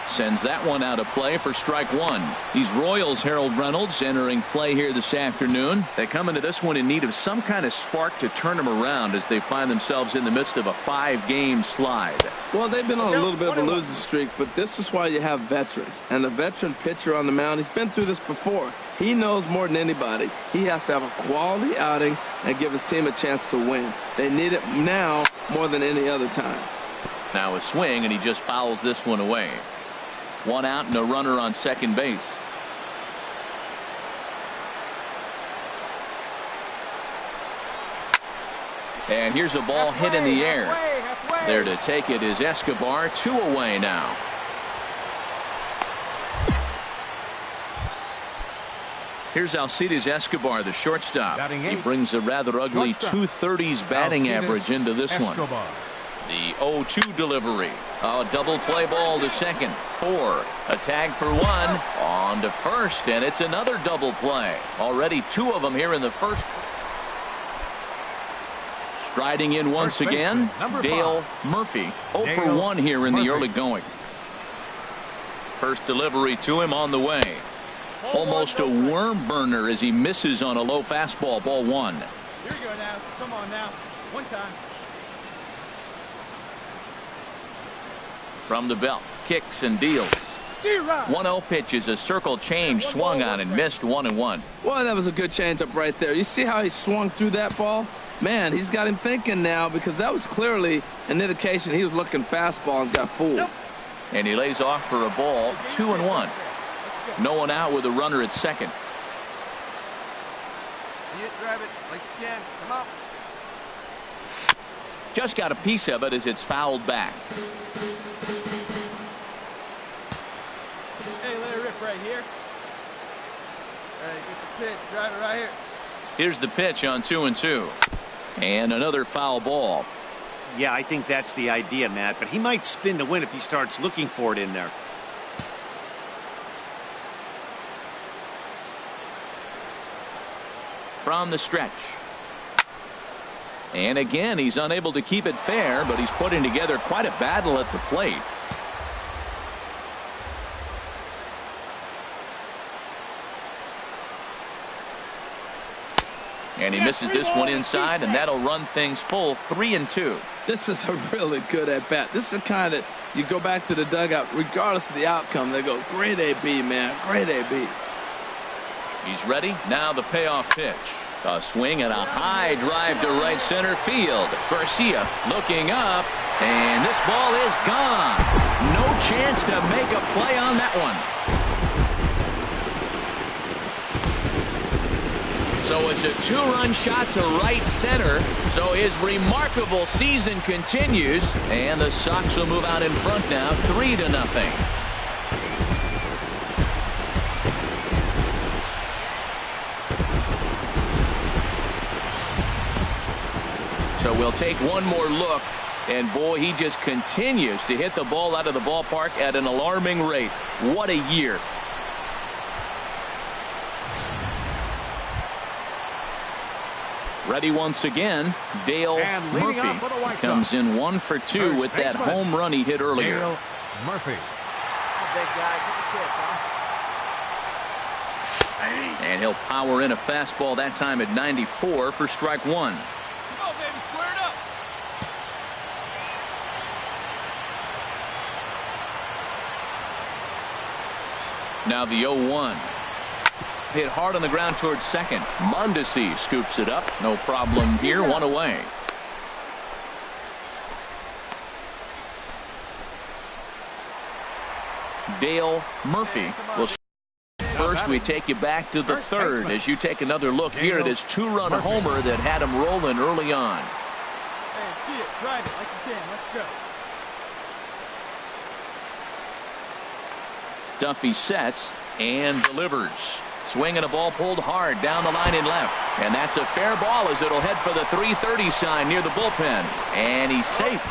S1: Sends that one out of play for strike one. These Royals, Harold Reynolds, entering play here this afternoon. They come into this one in need of some kind of spark to turn them around as they find themselves in the midst of a 5-game slide.
S2: Well, they've been on a little bit of a losing streak, but this is why you have veterans. And the veteran pitcher on the mound, he's been through this before. He knows more than anybody. He has to have a quality outing and give his team a chance to win. They need it now more than any other time.
S1: Now a swing, and he just fouls this one away. One out and a runner on second base. And here's a ball hit in the air. There to take it is Escobar. 2 away now. Here's Alcides Escobar, the shortstop. He brings a rather ugly 230s batting average into this one. The 0-2 delivery. A double play ball to second. 4. A tag for one. On to first, and it's another double play. Already 2 of them here in the first. Striding in once again, Dale Murphy. 0 for 1 here in the early going. First delivery to him on the way. Almost a worm burner as he misses on a low fastball. Ball 1.
S4: Here we go now. Come on now. One time.
S1: From the belt, kicks and deals. 1-0 pitch is a circle change, swung on and missed 1-1.
S2: Boy, that was a good changeup right there. You see how he swung through that ball? Man, he's got him thinking now, because that was clearly an indication he was looking fastball and got fooled.
S1: And he lays off for a ball. 2-1. No one out with a runner at second.
S4: See it, grab it like you can. Come on.
S1: Just got a piece of it as it's fouled back.
S4: Hey, let it rip right here. Hey, get the pitch. Drive it right here.
S1: Here's the pitch on 2-2. And another foul ball.
S3: Yeah, I think that's the idea, Matt, but he might spin to win if he starts looking for it in there.
S1: From the stretch. And again, he's unable to keep it fair, but he's putting together quite a battle at the plate. And he misses this one inside, and that'll run things full. 3-2.
S2: This is a really good at-bat. This is the kind that you go back to the dugout, regardless of the outcome, they go, great AB, man, great AB.
S1: He's ready. Now the payoff pitch. A swing and a high drive to right center field. Garcia looking up, and this ball is gone. No chance to make a play on that one. So it's a 2-run shot to right center. So his remarkable season continues, and the Sox will move out in front now, 3-0. So we'll take one more look, and boy, he just continues to hit the ball out of the ballpark at an alarming rate. What a year. Ready once again, Dale Murphy comes in 1 for 2 with that home run he hit earlier.
S5: Dale Murphy.
S4: Big guy, get the pitch, huh?
S1: And he'll power in a fastball that time at 94 for strike one.
S7: Go, baby, square it up.
S1: Now the 0-1. Hit hard on the ground towards second. Mondesi scoops it up. No problem here. One away. Dale Murphy will. First, we take you back to the third as you take another look here at his two-run homer that had him rolling early on.
S4: Hey, see it. Drive it like you can. Let's go.
S1: Duffy sets and delivers. Swinging a ball pulled hard down the line in left. And that's a fair ball as it'll head for the 330 sign near the bullpen. And he's safe.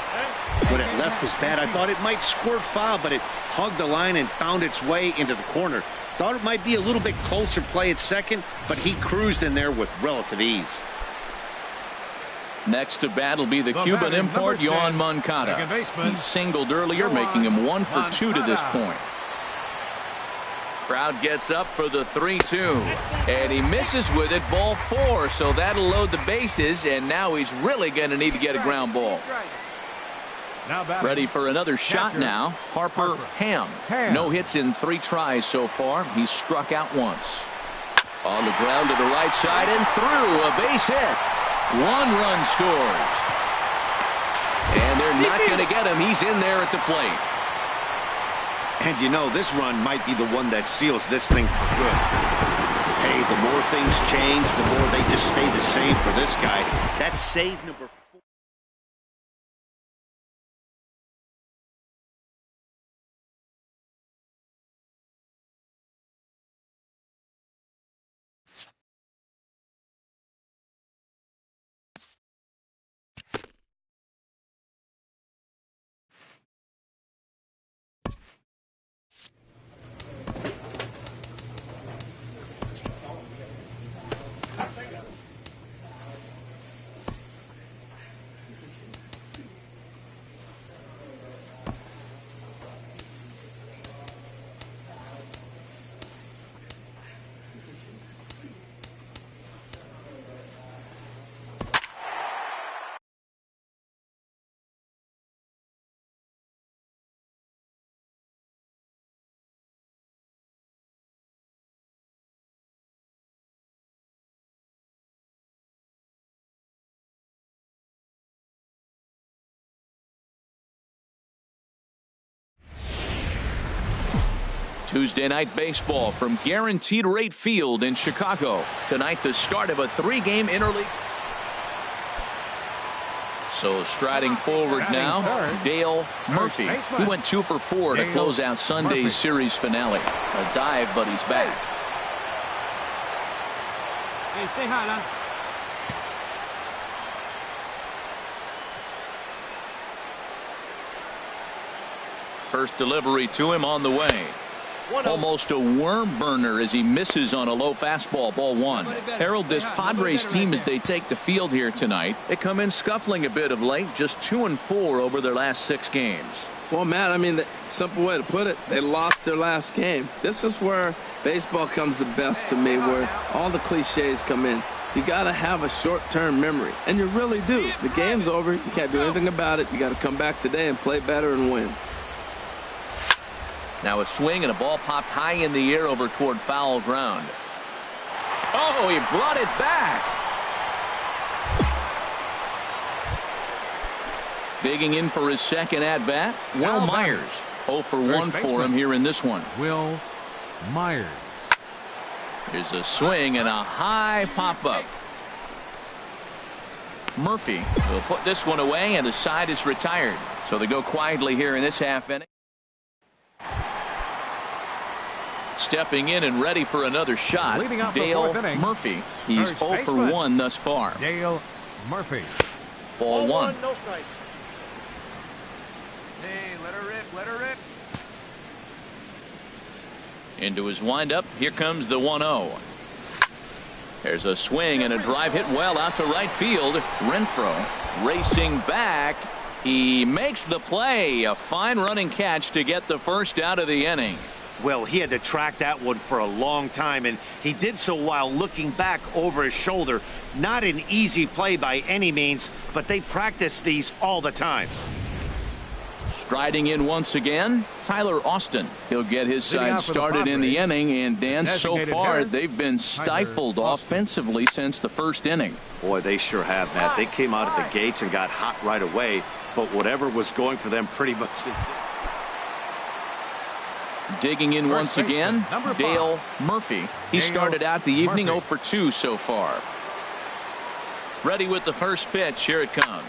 S3: When it left his bat, I thought it might squirt foul, but it hugged the line and found its way into the corner. Thought it might be a little bit closer play at second, but he cruised in there with relative ease.
S1: Next to bat will be the Cuban import, Yohan Moncada. He singled earlier, making him 1 for 2 to this point. Crowd gets up for the 3-2. And he misses with it, ball 4, so that'll load the bases, and now he's really going to need to get a ground ball. Ready for another shot now. Harper Ham. No hits in 3 tries so far. He's struck out once. On the ground to the right side and through. A base hit. 1 run scores. And they're not going to get him. He's in there at the plate.
S3: And you know, this run might be the one that seals this thing for good. Hey, the more things change, the more they just stay the same for this guy. That's save number 4.
S1: Tuesday night baseball from Guaranteed Rate Field in Chicago. Tonight, the start of a 3-game interleague. So striding forward now, Dale Murphy, who went 2 for 4 to close out Sunday's series finale. A dive, but he's back.
S7: Hey, stay high now.
S1: First delivery to him on the way. Almost a worm burner as he misses on a low fastball, ball 1. Harold, this Padres team, as they take the field here tonight, they come in scuffling a bit of late, just 2-4 over their last 6 games.
S2: Well, Matt, I mean, the simple way to put it, they lost their last game. This is where baseball comes the best to me, where all the cliches come in. You got to have a short-term memory, and you really do. The game's over. You can't do anything about it. You got to come back today and play better and win.
S1: Now a swing and a ball popped high in the air over toward foul ground. Oh, he brought it back. Digging in for his second at-bat, Will Myers. 0 for 1 for him here in this one.
S5: Will Myers.
S1: Here's a swing and a high pop-up. Murphy will put this one away, and the side is retired. So they go quietly here in this half inning. Stepping in and ready for another shot, Dale Murphy. He's 0 for 1 thus far.
S5: Dale Murphy.
S1: Ball 1.
S4: No strike. Hey, let her rip, let her rip.
S1: Into his windup, here comes the 1-0. There's a swing and a drive hit well out to right field. Renfroe racing back. He makes the play. A fine running catch to get the first out of the inning.
S3: Well, he had to track that one for a long time, and he did so while looking back over his shoulder. Not an easy play by any means, but they practice these all the time.
S1: Striding in once again, Tyler Austin. He'll get his side started in the inning, and Dan, so far they've been stifled offensively since the first inning.
S3: Boy, they sure have, Matt. They came out of the gates and got hot right away, but whatever was going for them pretty much is...
S1: Digging in once again, Dale Murphy. He started out the evening 0 for 2 so far. Ready with the first pitch. Here it comes.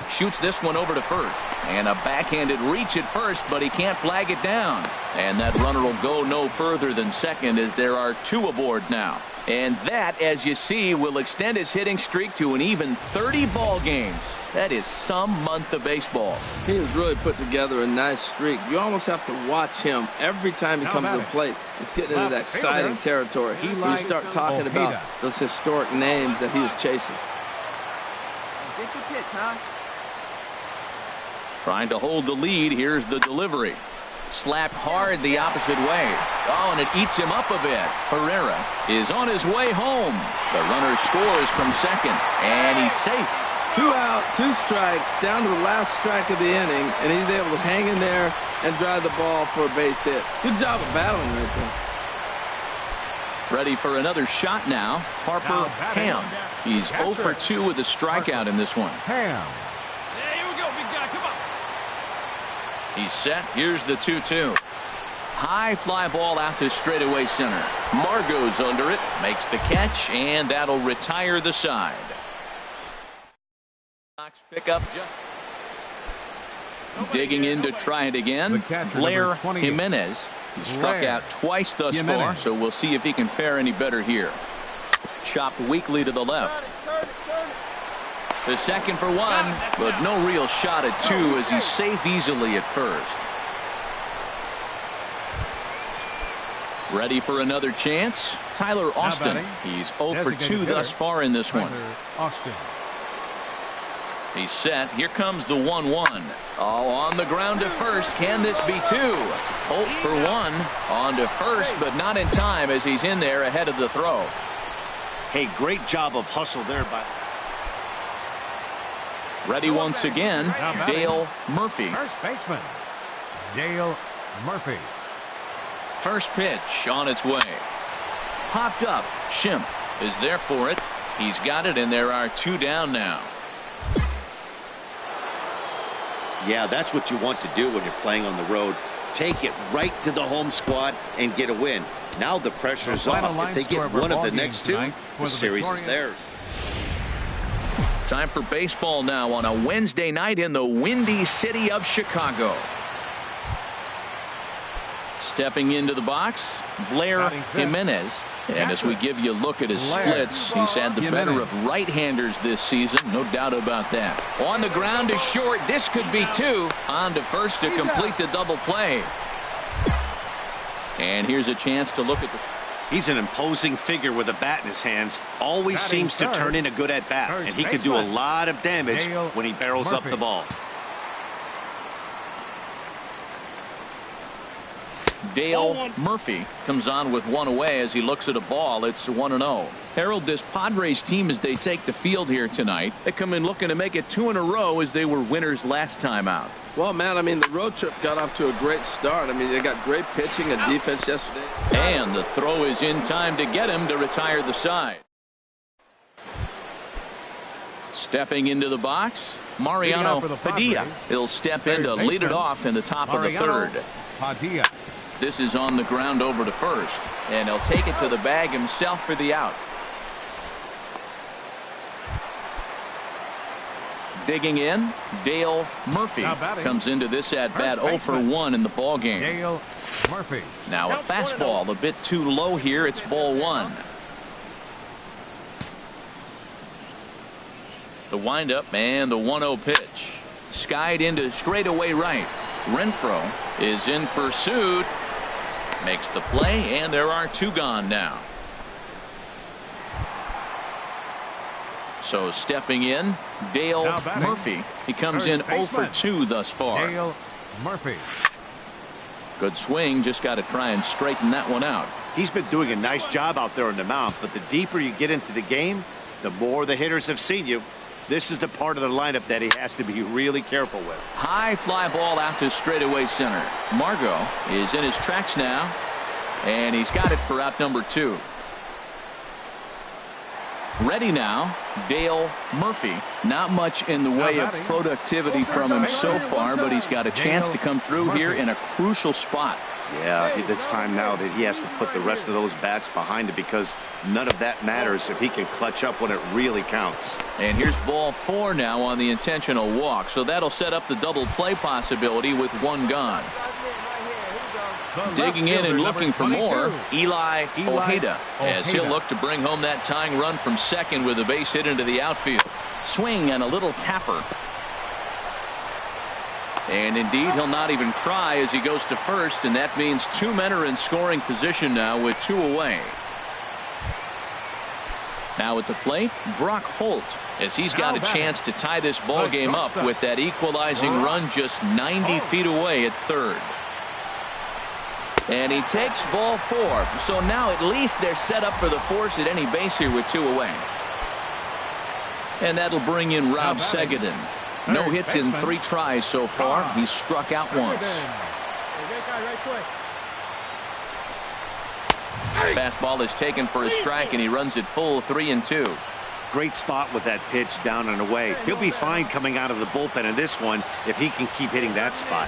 S1: Shoots this one over to first. And a backhanded reach at first, but he can't flag it down. And that runner will go no further than second as there are 2 aboard now. And that, as you see, will extend his hitting streak to an even 30 ball games. That is some month of baseball.
S2: He has really put together a nice streak. You almost have to watch him every time he comes to the plate. It's getting into that exciting territory. When you start talking about those historic names that he is chasing.
S4: Get your pitch, huh?
S1: Trying to hold the lead. Here's the delivery. Slapped hard the opposite way. Oh, and it eats him up a bit. Herrera is on his way home. The runner scores from second, and he's safe.
S2: 2 out, 2 strikes, down to the last strike of the inning, and he's able to hang in there and drive the ball for a base hit. Good job of battling right there.
S1: Ready for another shot now. Harper Ham. He's 0 for 2 with a strikeout in this one.
S7: Yeah, here we go, big guy. Come on.
S1: He's set. Here's the 2-2. High fly ball out to straightaway center. Margot's under it, makes the catch, and that'll retire the side. Pick up. Digging in to try it again. Blair Jimenez. He struck out twice thus far, so we'll see if he can fare any better here. Chopped weakly to the left. The second for 1, but no real shot at 2 as he's safe easily at first. Ready for another chance. Tyler Austin. He's 0 for 2 thus far in this one. He's set. Here comes the 1-1. Oh, on the ground to first. Can this be 2? 0 for 1 on to first, but not in time as he's in there ahead of the throw.
S3: Hey, great job of hustle there by...
S1: Ready once again, Dale Murphy.
S5: First baseman, Dale Murphy.
S1: First pitch on its way. Popped up. Schimpf is there for it. He's got it, and there are 2 down now.
S3: Yeah, that's what you want to do when you're playing on the road. Take it right to the home squad and get a win. Now the pressure's off. If they get one of the next 2, the series is theirs.
S1: Time for baseball now on a Wednesday night in the windy city of Chicago. Stepping into the box, Blair Jimenez. And as we give you a look at his splits, he's had the better of right-handers this season, no doubt about that. On the ground to short, this could be 2. On to first to complete the double play. And here's a chance to look at the...
S3: He's an imposing figure with a bat in his hands. Always seems to turn in a good at-bat, and he could do a lot of damage when he barrels up the ball.
S1: Dale Murphy comes on with 1 away as he looks at a ball. It's 1-0. Harold, this Padres team, as they take the field here tonight, they come in looking to make it 2 in a row as they were winners last time out.
S2: Well, Matt, I mean, the road trip got off to a great start. I mean, they got great pitching and defense yesterday.
S1: And the throw is in time to get him to retire the side. Stepping into the box, Mariano Padilla. He'll step in to lead it off in the top of the 3rd.
S5: Padilla.
S1: This is on the ground over to first, and he'll take it to the bag himself for the out. Digging in, Dale Murphy comes into this at bat 0 for 1 in the ball game.
S5: Dale Murphy.
S1: Now a fastball a bit too low here. It's ball 1. The windup and the 1-0 pitch. Skied into straightaway right. Renfroe is in pursuit. Makes the play, and there are 2 gone now. So stepping in, Dale Murphy. He comes in 0 for 2 thus far.
S5: Dale Murphy.
S1: Good swing, just got to try and straighten that one out.
S3: He's been doing a nice job out there in the mound, but the deeper you get into the game, the more the hitters have seen you. This is the part of the lineup that he has to be really careful with.
S1: High fly ball out to straightaway center. Margot is in his tracks now, and he's got it for out number 2. Ready now, Dale Murphy. Not much in the way of productivity from him so far, but he's got a chance to come through here in a crucial spot.
S3: Yeah, it's time now that he has to put the rest of those bats behind it, because none of that matters if he can clutch up when it really counts.
S1: And here's ball 4 now on the intentional walk, so that'll set up the double play possibility with 1 gone. Digging in and looking for more, Eli Ojeda, as he'll look to bring home that tying run from second with a base hit into the outfield. Swing and a little tapper. And indeed, he'll not even try as he goes to first, and that means 2 men are in scoring position now with 2 away. Now at the plate, Brock Holt, as he's got a chance to tie this ball game up with that equalizing run just 90 feet away at third. And he takes ball 4. So now at least they're set up for the force at any base here with 2 away. And that'll bring in Rob Segedin. No hits in 3 tries so far. He's struck out once. Fastball is taken for a strike, and he runs it full 3-2.
S3: Great spot with that pitch down and away. He'll be fine coming out of the bullpen in this one if he can keep hitting that spot.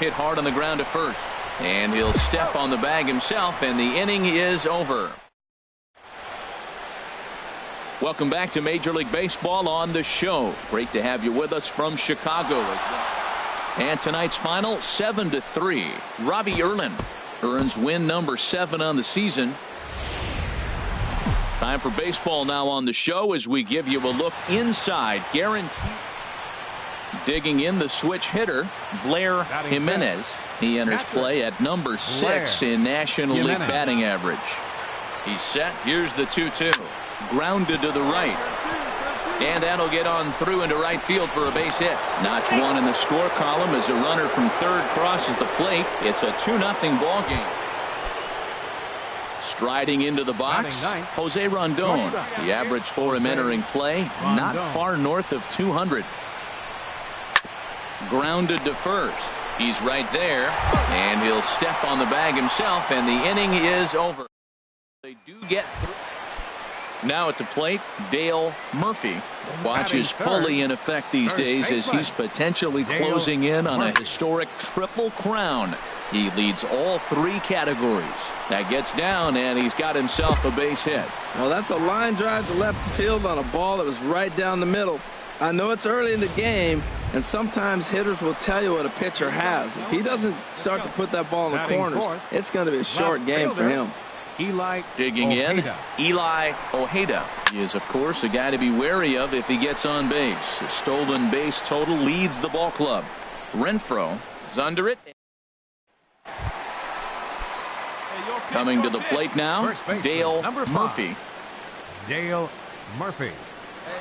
S1: Hit hard on the ground to first, and he'll step on the bag himself, and the inning is over. Welcome back to Major League Baseball on the show. Great to have you with us from Chicago. And tonight's final, 7-3. Robbie Erlin earns win number 7 on the season. Time for baseball now on the show as we give you a look inside. Guaranteed. Digging in the switch hitter, Blair Jimenez. He enters play at number 6 in National League batting average. He's set. Here's the 2-2. Grounded to the right. And that'll get on through into right field for a base hit. Notch 1 in the score column as a runner from third crosses the plate. It's a 2-0 ball game. Striding into the box, Jose Rondon. The average for him entering play, not far north of 200. Grounded to first. He's right there, and he'll step on the bag himself, and the inning is over. They do get through. Now at the plate, Dale Murphy. Watch is fully in effect these days as he's potentially closing in on a historic triple crown. He leads all 3 categories. That gets down, and he's got himself a base hit.
S2: Well, that's a line drive to left field on a ball that was right down the middle. I know it's early in the game, and sometimes hitters will tell you what a pitcher has. If he doesn't start to put that ball in the corners, it's going to be a short game for him.
S1: Digging in, Eli Ojeda. He is, of course, a guy to be wary of if he gets on base. His stolen base total leads the ball club. Renfroe is under it. Coming to the plate now, Dale Murphy.
S5: Dale Murphy.
S4: Hey,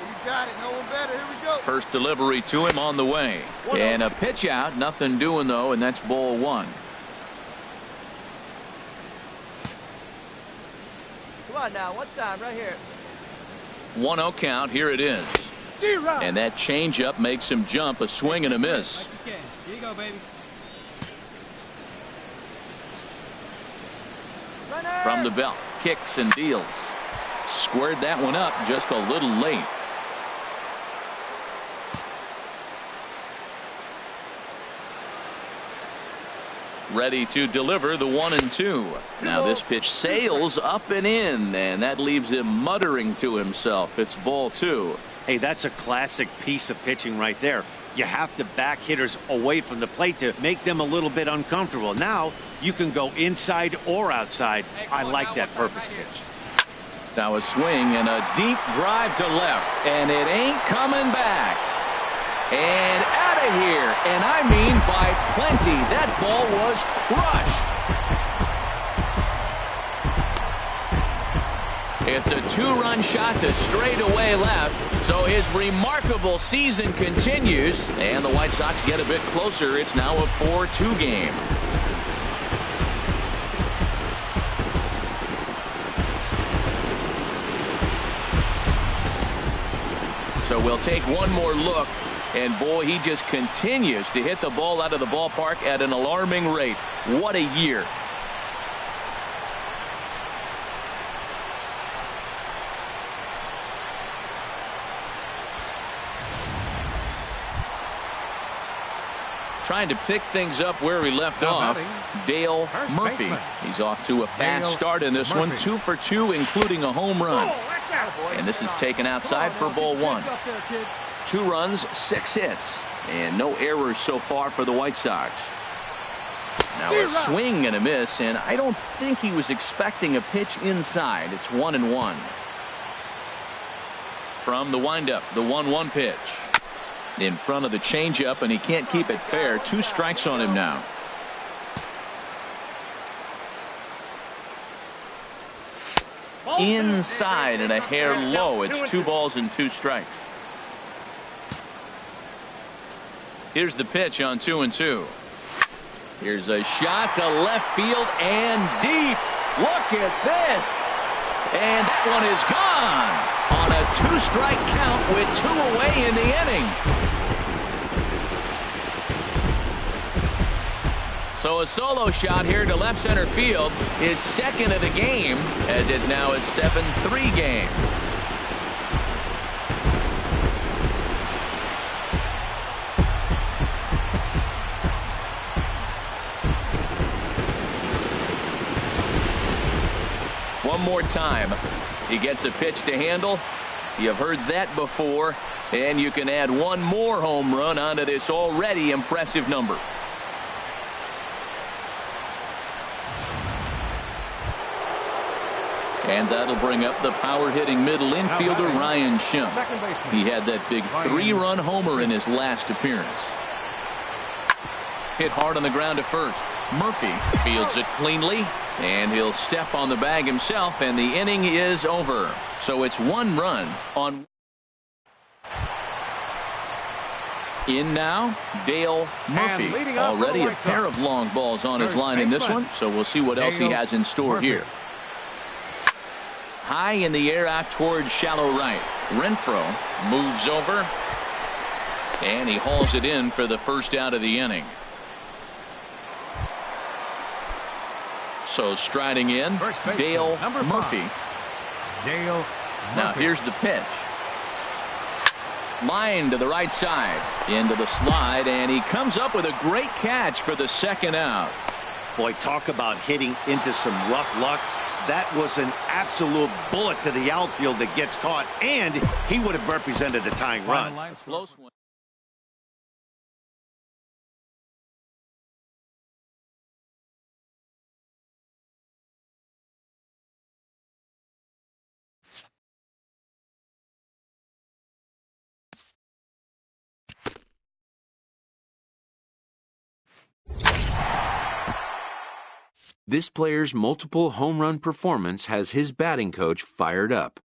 S4: you got it. No one better. Here we go.
S1: First delivery to him on the way. And a pitch out. Nothing doing, though, and that's ball 1.
S8: Come on now, one time right here.
S1: 1-0 count. Here it is. And that changeup makes him jump. A swing and a miss.
S8: Here you go, baby.
S1: From the belt, kicks and deals. Squared that one up just a little late. Ready to deliver the 1-2. Now this pitch sails up and in, and that leaves him muttering to himself. It's ball 2.
S3: Hey, that's a classic piece of pitching right there. You have to back hitters away from the plate to make them a little bit uncomfortable. Now you can go inside or outside. I like that purpose pitch.
S1: Now a swing and a deep drive to left, and it ain't coming back. And out of here, and I mean by plenty. That ball was crushed. It's a two-run shot to straightaway left. So his remarkable season continues, and the White Sox get a bit closer. It's now a 4-2 game. So we'll take one more look, and boy, he just continues to hit the ball out of the ballpark at an alarming rate. What a year. Trying to pick things up where he left off, Dale Murphy. He's off to a fast start in this one, 2 for 2, including a home run. And this is taken outside for ball 1. 2 runs, 6 hits, and no errors so far for the White Sox. Now a swing and a miss, and I don't think he was expecting a pitch inside. It's 1-1. From the windup, the 1-1 pitch. In front of the changeup, and he can't keep it fair. 2 strikes on him now. Inside and a hair low. It's 2 balls and 2 strikes. Here's the pitch on 2-2. Here's a shot to left field and deep. Look at this. And that one is gone on a 2-strike count with 2 away in the inning. So a solo shot here to left center field, his second of the game, as it's now a 7-3 game. One more time. He gets a pitch to handle. You've heard that before, and you can add one more home run onto this already impressive number. And that'll bring up the power-hitting middle infielder Ryan Schimpf. He had that big 3-run homer in his last appearance. Hit hard on the ground to first. Murphy fields it cleanly, and he'll step on the bag himself, and the inning is over. So it's 1 run on. In now, Dale Murphy. Already a pair of long balls on his line in this one, so we'll see what else he has in store here. High in the air out towards shallow right. Renfroe moves over, and he hauls it in for the first out of the inning. So striding in, Dale Murphy. Now here's the pitch. Line to the right side, into the slide, and he comes up with a great catch for the second out.
S3: Boy, talk about hitting into some rough luck. That was an absolute bullet to the outfield that gets caught, and he would have represented a tying run.
S1: Close one.
S9: This player's multiple home run performance has his batting coach fired up.